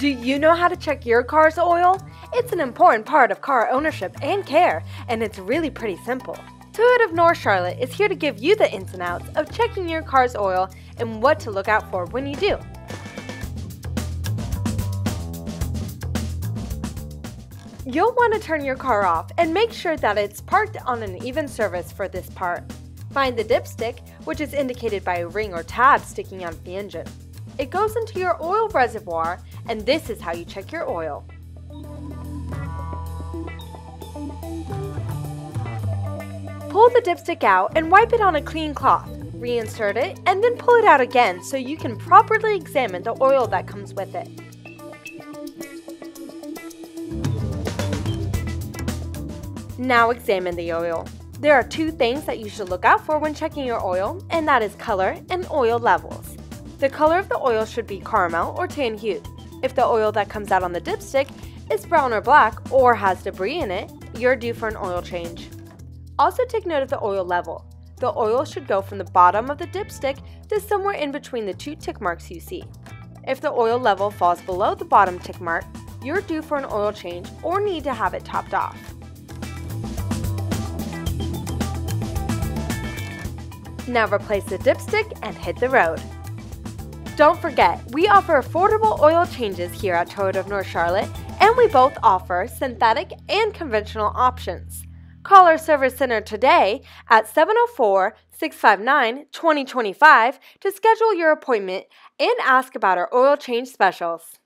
Do you know how to check your car's oil? It's an important part of car ownership and care, and it's really pretty simple. Toyota of North Charlotte is here to give you the ins and outs of checking your car's oil and what to look out for when you do. You'll want to turn your car off and make sure that it's parked on an even surface for this part. Find the dipstick, which is indicated by a ring or tab sticking out of the engine. It goes into your oil reservoir, and this is how you check your oil. Pull the dipstick out and wipe it on a clean cloth. Reinsert it and then pull it out again so you can properly examine the oil that comes with it. Now examine the oil. There are two things that you should look out for when checking your oil, and that is color and oil levels. The color of the oil should be caramel or tan hued. If the oil that comes out on the dipstick is brown or black or has debris in it, you're due for an oil change. Also take note of the oil level. The oil should go from the bottom of the dipstick to somewhere in between the two tick marks you see. If the oil level falls below the bottom tick mark, you're due for an oil change or need to have it topped off. Now replace the dipstick and hit the road. Don't forget, we offer affordable oil changes here at Toyota of North Charlotte, and we both offer synthetic and conventional options. Call our service center today at 704-659-2025 to schedule your appointment and ask about our oil change specials.